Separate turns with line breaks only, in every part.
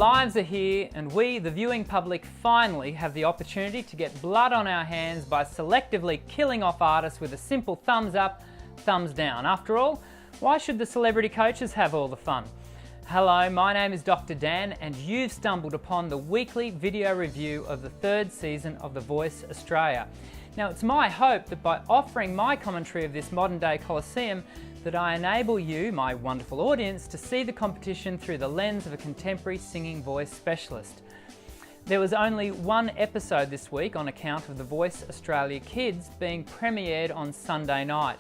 lives are here, and we, the viewing public, finally have the opportunity to get blood on our hands by selectively killing off artists with a simple thumbs up, thumbs down. After all, why should the celebrity coaches have all the fun? Hello, my name is Dr. Dan, and you've stumbled upon the weekly video review of the third season of The Voice Australia. Now, it's my hope that by offering my commentary of this modern day Colosseum, that I enable you, my wonderful audience, to see the competition through the lens of a contemporary singing voice specialist. There was only one episode this week on account of The Voice Australia Kids being premiered on Sunday night.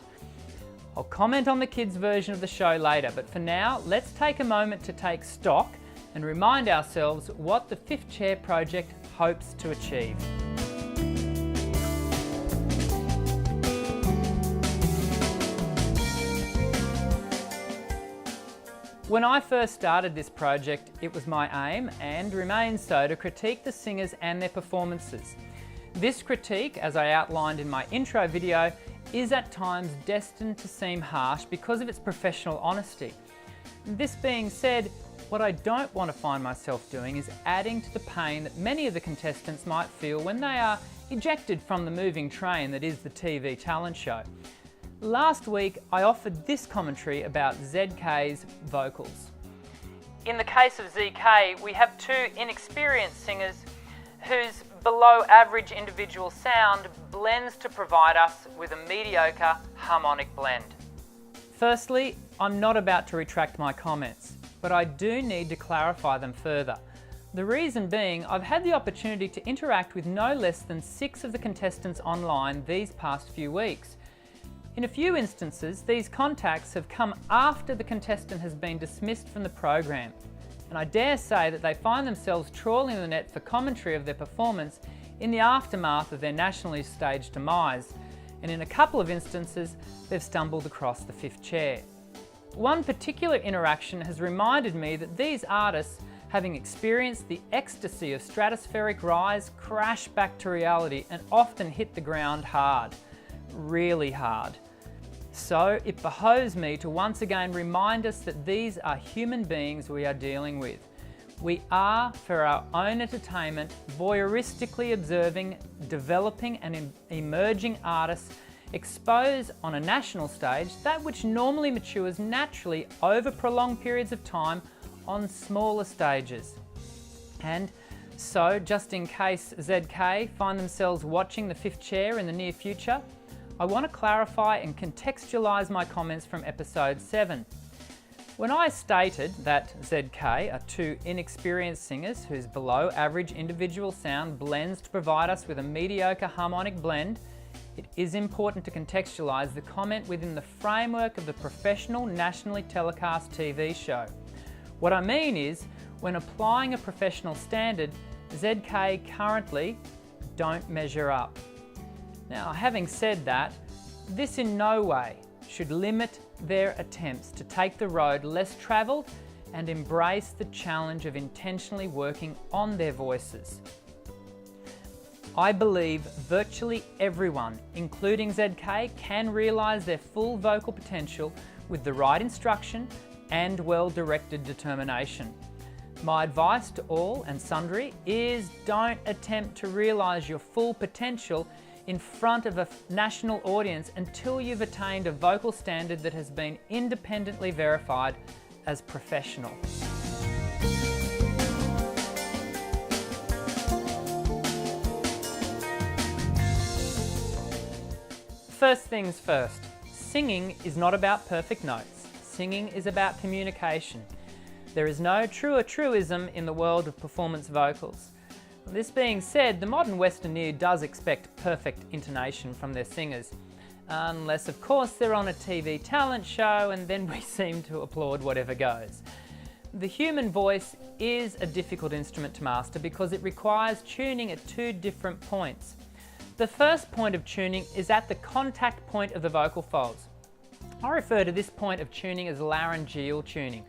I'll comment on the kids' version of the show later, but for now, let's take a moment to take stock and remind ourselves what the Fifth Chair project hopes to achieve. When I first started this project, it was my aim, and remains so, to critique the singers and their performances. This critique, as I outlined in my intro video, is at times destined to seem harsh because of its professional honesty. This being said, what I don't want to find myself doing is adding to the pain that many of the contestants might feel when they are ejected from the moving train that is the TV talent show. Last week, I offered this commentary about ZK's vocals. In the case of ZK, we have two inexperienced singers whose below average individual sound blends to provide us with a mediocre harmonic blend. Firstly, I'm not about to retract my comments, but I do need to clarify them further. The reason being, I've had the opportunity to interact with no less than 6 of the contestants online these past few weeks. In a few instances, these contacts have come after the contestant has been dismissed from the program, and I dare say that they find themselves trawling the net for commentary of their performance in the aftermath of their nationally staged demise, and in a couple of instances, they've stumbled across the Fifth Chair. One particular interaction has reminded me that these artists, having experienced the ecstasy of stratospheric rise, crash back to reality and often hit the ground hard. Really hard. So it behoves me to once again remind us that these are human beings we are dealing with. We are, for our own entertainment, voyeuristically observing, developing and emerging artists expose on a national stage that which normally matures naturally over prolonged periods of time on smaller stages. And so, just in case ZK find themselves watching the Fifth Chair in the near future, I want to clarify and contextualise my comments from episode 7. When I stated that ZK are two inexperienced singers whose below average individual sound blends to provide us with a mediocre harmonic blend, it is important to contextualise the comment within the framework of the professional nationally telecast TV show. What I mean is, when applying a professional standard, ZK currently don't measure up. Now, having said that, this in no way should limit their attempts to take the road less travelled and embrace the challenge of intentionally working on their voices. I believe virtually everyone, including ZK, can realise their full vocal potential with the right instruction and well-directed determination. My advice to all and sundry is don't attempt to realise your full potential in front of a national audience until you've attained a vocal standard that has been independently verified as professional. First things first, singing is not about perfect notes. Singing is about communication. There is no truism in the world of performance vocals. This being said, the modern Western ear does expect perfect intonation from their singers, unless of course they're on a TV talent show and then we seem to applaud whatever goes. The human voice is a difficult instrument to master because it requires tuning at 2 different points. The first point of tuning is at the contact point of the vocal folds. I refer to this point of tuning as laryngeal tuning.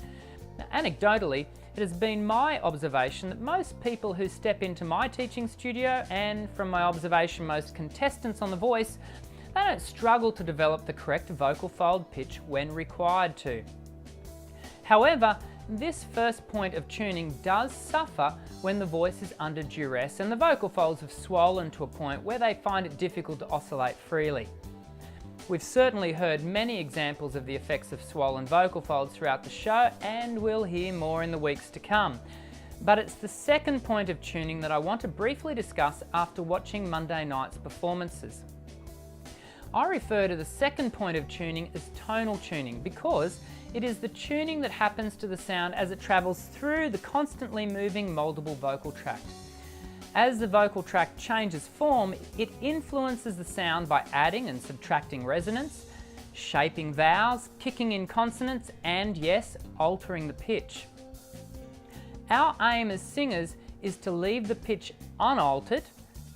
Now, anecdotally, it has been my observation that most people who step into my teaching studio, and from my observation most contestants on The Voice, they don't struggle to develop the correct vocal fold pitch when required to. However, this first point of tuning does suffer when the voice is under duress and the vocal folds have swollen to a point where they find it difficult to oscillate freely. We've certainly heard many examples of the effects of swollen vocal folds throughout the show, and we'll hear more in the weeks to come. But it's the second point of tuning that I want to briefly discuss after watching Monday night's performances. I refer to the second point of tuning as tonal tuning because it is the tuning that happens to the sound as it travels through the constantly moving moldable vocal tract. As the vocal tract changes form, it influences the sound by adding and subtracting resonance, shaping vowels, kicking in consonants, and yes, altering the pitch. Our aim as singers is to leave the pitch unaltered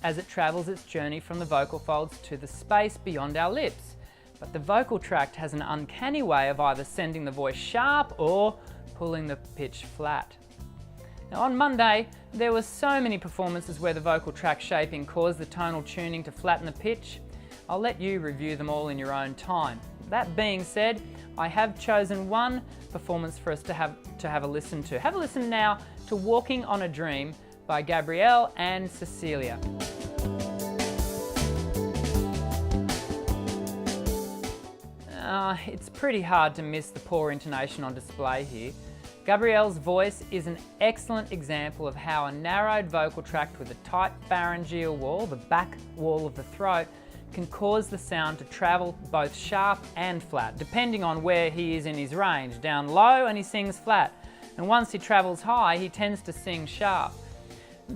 as it travels its journey from the vocal folds to the space beyond our lips. But the vocal tract has an uncanny way of either sending the voice sharp or pulling the pitch flat. Now on Monday, there were so many performances where the vocal tract shaping caused the tonal tuning to flatten the pitch. I'll let you review them all in your own time. That being said, I have chosen one performance for us to have a listen to. Have a listen now to Walking on a Dream by Gabrielle and Cecilia. It's pretty hard to miss the poor intonation on display here. Gabrielle's voice is an excellent example of how a narrowed vocal tract with a tight pharyngeal wall, the back wall of the throat, can cause the sound to travel both sharp and flat, depending on where he is in his range. Down low and he sings flat, and once he travels high, he tends to sing sharp.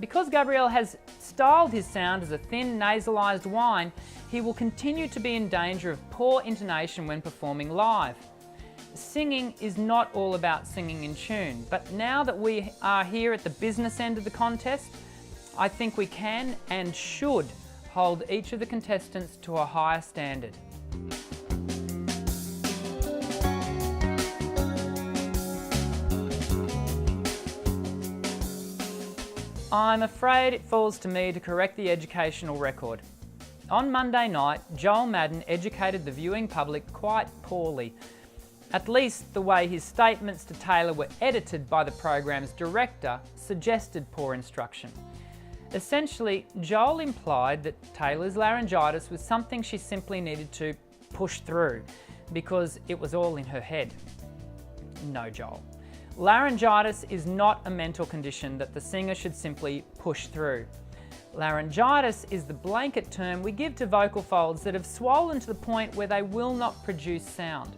Because Gabrielle has styled his sound as a thin, nasalized whine, he will continue to be in danger of poor intonation when performing live. Singing is not all about singing in tune, but now that we are here at the business end of the contest, I think we can and should hold each of the contestants to a higher standard. I'm afraid it falls to me to correct the educational record. On Monday night, Joel Madden educated the viewing public quite poorly. At least the way his statements to Taylor were edited by the program's director suggested poor instruction. Essentially, Joel implied that Taylor's laryngitis was something she simply needed to push through because it was all in her head. No, Joel. Laryngitis is not a mental condition that the singer should simply push through. Laryngitis is the blanket term we give to vocal folds that have swollen to the point where they will not produce sound.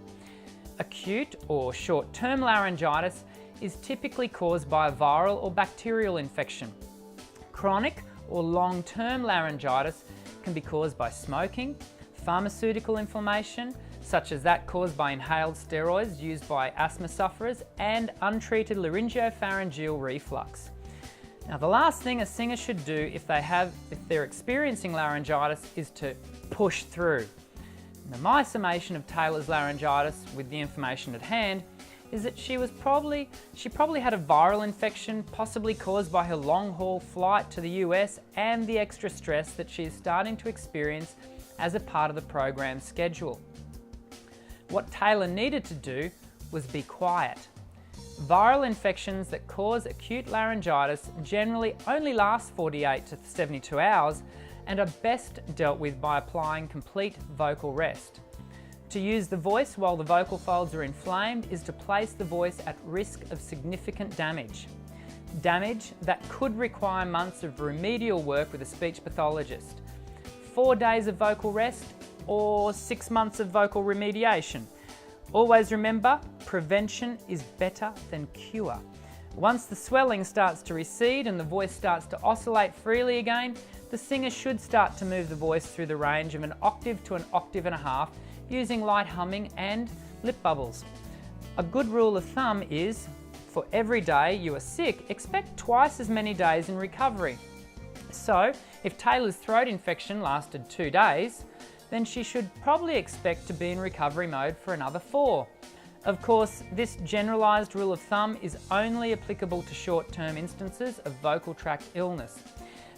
Acute or short-term laryngitis is typically caused by a viral or bacterial infection. Chronic or long-term laryngitis can be caused by smoking, pharmaceutical inflammation, such as that caused by inhaled steroids used by asthma sufferers, and untreated laryngopharyngeal reflux. Now, the last thing a singer should do if they're experiencing laryngitis is to push through. Now, my summation of Taylor's laryngitis with the information at hand is that she probably had a viral infection, possibly caused by her long-haul flight to the US and the extra stress that she is starting to experience as a part of the program's schedule. What Taylor needed to do was be quiet. Viral infections that cause acute laryngitis generally only last 48 to 72 hours and are best dealt with by applying complete vocal rest. To use the voice while the vocal folds are inflamed is to place the voice at risk of significant damage. Damage that could require months of remedial work with a speech pathologist. 4 days of vocal rest or 6 months of vocal remediation. Always remember, prevention is better than cure. Once the swelling starts to recede and the voice starts to oscillate freely again, the singer should start to move the voice through the range of an octave to an octave and a half using light humming and lip bubbles. A good rule of thumb is, for every day you are sick, expect twice as many days in recovery. So, if Taylor's throat infection lasted 2 days, then she should probably expect to be in recovery mode for another 4. Of course, this generalised rule of thumb is only applicable to short-term instances of vocal tract illness.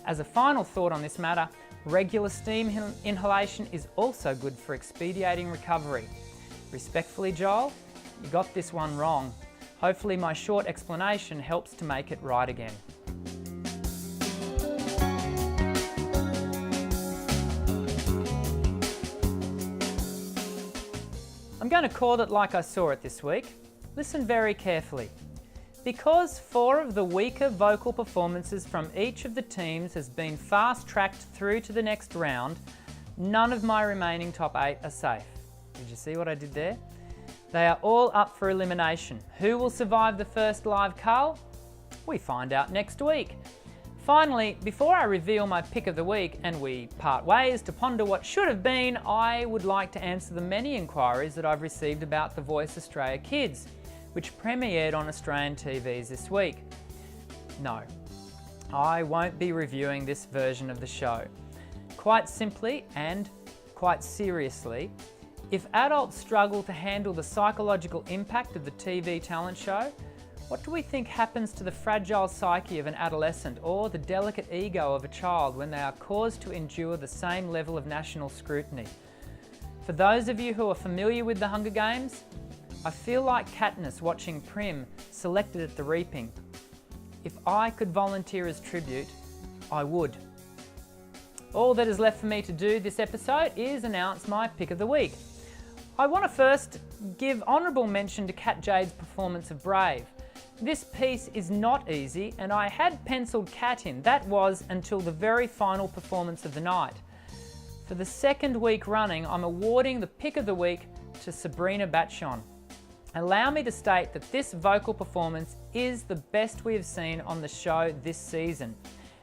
As a final thought on this matter, regular steam inhalation is also good for expediting recovery. Respectfully, Joel, you got this one wrong. Hopefully my short explanation helps to make it right again. I'm going to call it like I saw it this week. Listen very carefully. Because 4 of the weaker vocal performances from each of the teams has been fast-tracked through to the next round, none of my remaining top 8 are safe. Did you see what I did there? They are all up for elimination. Who will survive the first live cull? We find out next week. Finally, before I reveal my pick of the week and we part ways to ponder what should have been, I would like to answer the many inquiries that I've received about The Voice Australia Kids, which premiered on Australian TVs this week. No, I won't be reviewing this version of the show. Quite simply and quite seriously, if adults struggle to handle the psychological impact of the TV talent show, what do we think happens to the fragile psyche of an adolescent or the delicate ego of a child when they are caused to endure the same level of national scrutiny? For those of you who are familiar with the Hunger Games, I feel like Katniss watching Prim selected at the reaping. If I could volunteer as tribute, I would. All that is left for me to do this episode is announce my pick of the week. I want to first give honourable mention to Kat Jade's performance of Brave. This piece is not easy and I had penciled Kat in. That was until the very final performance of the night. For the second week running, I'm awarding the pick of the week to Sabrina Batchon. Allow me to state that this vocal performance is the best we have seen on the show this season,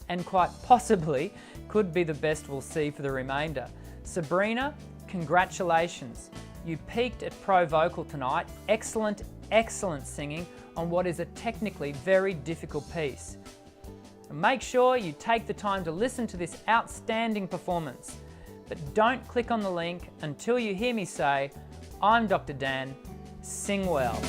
and quite possibly could be the best we'll see for the remainder. Sabrina, congratulations. You peaked at Pro Vocal tonight. Excellent, excellent singing on what is a technically very difficult piece. And make sure you take the time to listen to this outstanding performance, but don't click on the link until you hear me say, "I'm Dr. Dan, sing well."